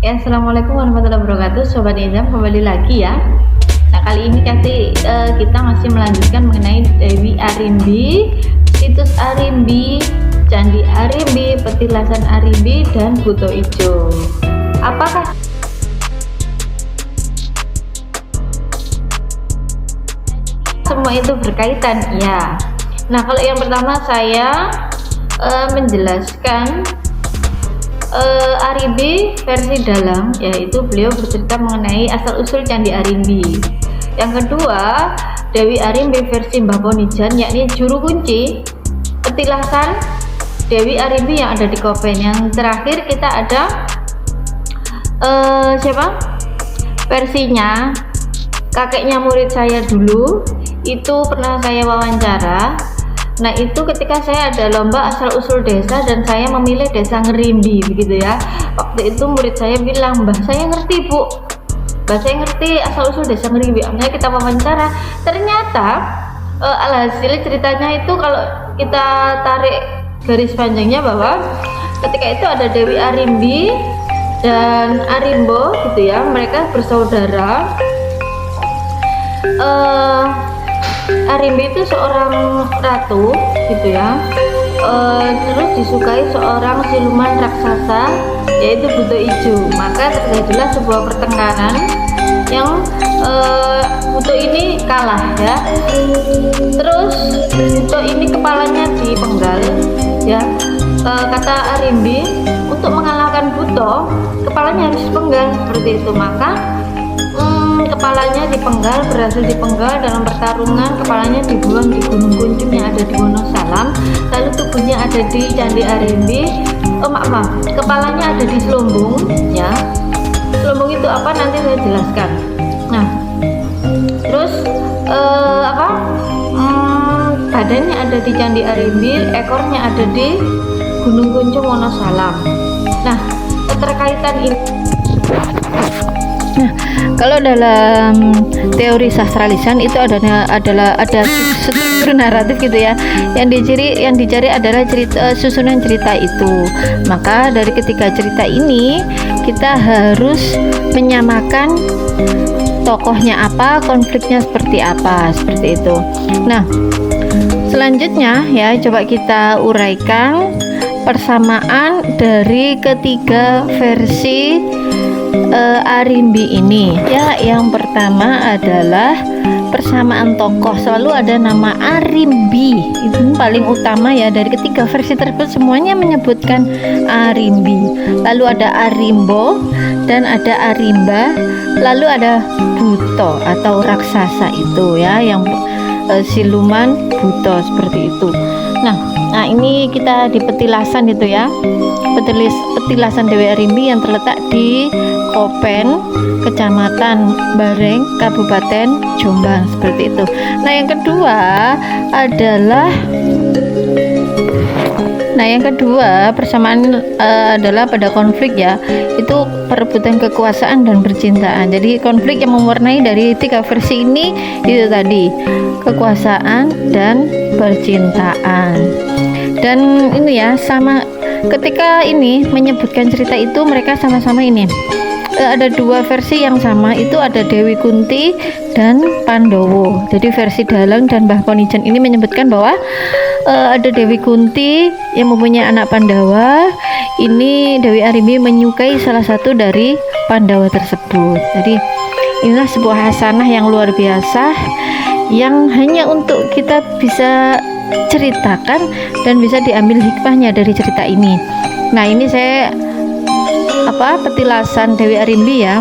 Ya, assalamualaikum warahmatullahi wabarakatuh, Sobat Nizam, kembali lagi ya. Nah, kali ini kita masih melanjutkan mengenai Dewi Arimbi, situs Arimbi, Candi Arimbi, petilasan Arimbi, dan Buto Ijo. Apakah semua itu berkaitan? Ya. Nah, kalau yang pertama saya menjelaskan Arimbi versi dalam, yaitu beliau bercerita mengenai asal usul Candi Arimbi. Yang kedua, Dewi Arimbi versi Mbah Ponijan, yakni juru kunci petilasan Dewi Arimbi yang ada di Kopen. Yang terakhir kita ada versinya kakeknya murid saya dulu, itu pernah saya wawancara. Nah, itu ketika saya ada lomba asal usul desa dan saya memilih desa Ngerimbi begitu ya. Waktu itu murid saya bilang, "Mbah, saya ngerti Bu, Mbah saya ngerti asal usul desa Ngerimbi." Akhirnya kita wawancara. Ternyata alhasil ceritanya itu kalau kita tarik garis panjangnya bahwa ketika itu ada Dewi Arimbi dan Arimbo gitu ya, mereka bersaudara. Arimbi itu seorang ratu gitu ya, terus disukai seorang siluman raksasa yaitu Buto Ijo. Maka terjadilah sebuah pertengkaran yang Buto ini kalah ya. Terus Buto ini kepalanya dipenggal ya. Kata Arimbi, untuk mengalahkan Buto kepalanya harus dipenggal seperti itu. Maka kepalanya dipenggal, berhasil dipenggal dalam pertarungan. Kepalanya dibuang di Gunung Kunjung yang ada di Wonosalam, lalu tubuhnya ada di Candi Arimbi. Kepalanya ada di Selombung ya. Selombung itu apa, nanti saya jelaskan. Nah, terus badannya ada di Candi Arimbi, ekornya ada di Gunung Kunjung Wonosalam. Nah, keterkaitan ini, kalau dalam teori sastra lisan itu ada struktur naratif gitu ya. Yang dicari adalah susunan cerita itu. Maka dari ketiga cerita ini kita harus menyamakan tokohnya apa, konfliknya seperti apa, seperti itu. Nah, selanjutnya ya, coba kita uraikan persamaan dari ketiga versi Arimbi ini ya. Yang pertama adalah persamaan tokoh, selalu ada nama Arimbi, itu paling utama ya. Dari ketiga versi tersebut semuanya menyebutkan Arimbi. Lalu ada Arimbo dan ada Arimba, lalu ada Buto atau raksasa itu ya, yang siluman Buto seperti itu. Nah, ini kita di petilasan itu ya, petilasan Dewi Arimbi yang terletak di Kopen, Kecamatan Bareng, Kabupaten Jombang, seperti itu. Nah, yang kedua persamaan adalah pada konflik ya, itu perebutan kekuasaan dan percintaan. Jadi konflik yang mewarnai dari tiga versi ini itu tadi, kekuasaan dan percintaan. Dan ini ya, sama ketika ini menyebutkan cerita itu mereka sama-sama ini ada dua versi yang sama, itu ada Dewi Kunti dan Pandowo. Jadi versi Dalang dan Mbah Ponijan ini menyebutkan bahwa ada Dewi Kunti yang mempunyai anak Pandawa. Ini Dewi Arimbi menyukai salah satu dari Pandawa tersebut. Jadi inilah sebuah hasanah yang luar biasa yang hanya untuk kita bisa ceritakan dan bisa diambil hikmahnya dari cerita ini. Nah, ini saya petilasan Dewi Arimbi ya.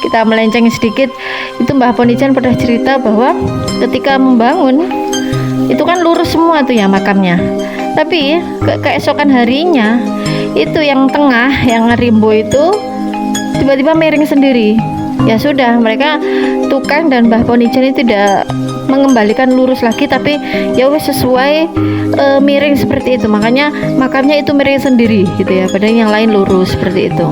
Kita melenceng sedikit, itu Mbah Ponijan pernah cerita bahwa ketika membangun itu kan lurus semua tuh ya makamnya, tapi keesokan harinya itu yang tengah, yang Rimbo itu tiba-tiba miring sendiri. Ya sudah, mereka tukang dan Mbah Ponijan itu tidak mengembalikan lurus lagi, tapi ya wes sesuai miring seperti itu. Makanya makamnya itu miring sendiri gitu ya, padahal yang lain lurus seperti itu.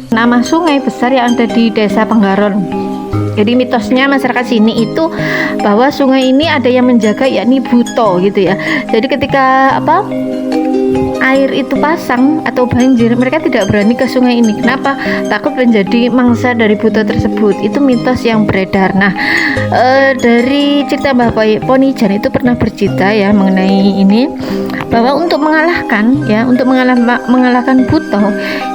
nama sungai besar yang ada di Desa Penggaron. Jadi mitosnya masyarakat sini itu bahwa sungai ini ada yang menjaga, yakni Buto gitu ya. Jadi ketika air itu pasang atau banjir, mereka tidak berani ke sungai ini. Kenapa? Takut menjadi mangsa dari Buto tersebut. Itu mitos yang beredar. Nah, dari cerita Mbah Ponijan itu pernah bercerita ya mengenai ini, bahwa untuk mengalahkan Buto,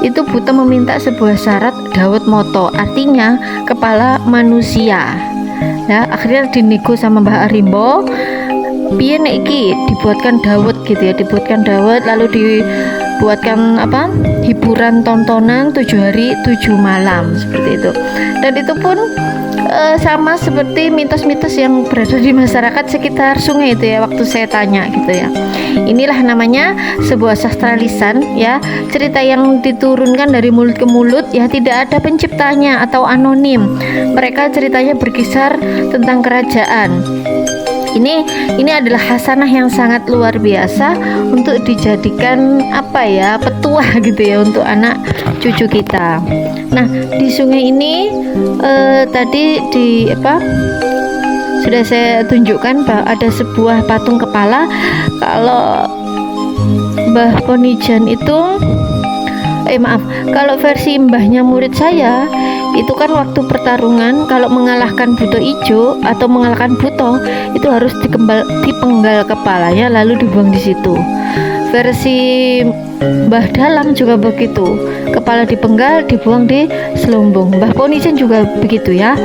itu Buto meminta sebuah syarat Dawet Moto, artinya kepala manusia. Ya, akhirnya dinego sama Mbah Arimbo. Piye nek iki dibuatkan dawet gitu ya, dibuatkan dawet, lalu dibuatkan hiburan tontonan 7 hari 7 malam seperti itu. Dan itu pun sama seperti mitos-mitos yang berada di masyarakat sekitar sungai itu ya, waktu saya tanya gitu ya. Inilah namanya sebuah sastra lisan ya, cerita yang diturunkan dari mulut ke mulut ya, tidak ada penciptanya atau anonim. Mereka ceritanya berkisar tentang kerajaan. Ini adalah hasanah yang sangat luar biasa untuk dijadikan petuah gitu ya untuk anak cucu kita. Nah, di sungai ini tadi sudah saya tunjukkan bahwa ada sebuah patung kepala. Kalau Mbah Ponijan itu kalau versi mbahnya murid saya itu kan waktu pertarungan, kalau mengalahkan Buto Ijo atau mengalahkan Buto itu harus dipenggal kepalanya lalu dibuang di situ. Versi Mbah Dalam juga begitu, kepala dipenggal dibuang di Selumbung. Mbah Ponijan juga begitu ya,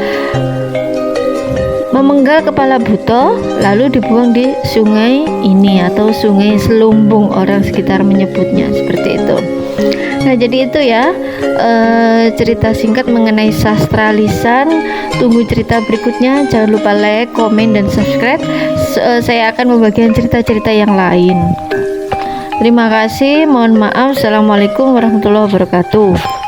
memenggal kepala Buto lalu dibuang di sungai ini atau sungai Selumbung, orang sekitar menyebutnya seperti itu. Nah, jadi itu ya cerita singkat mengenai sastra lisan. Tunggu cerita berikutnya, jangan lupa like, komen, dan subscribe. Saya akan membagikan cerita-cerita yang lain. Terima kasih, mohon maaf. Assalamualaikum warahmatullahi wabarakatuh.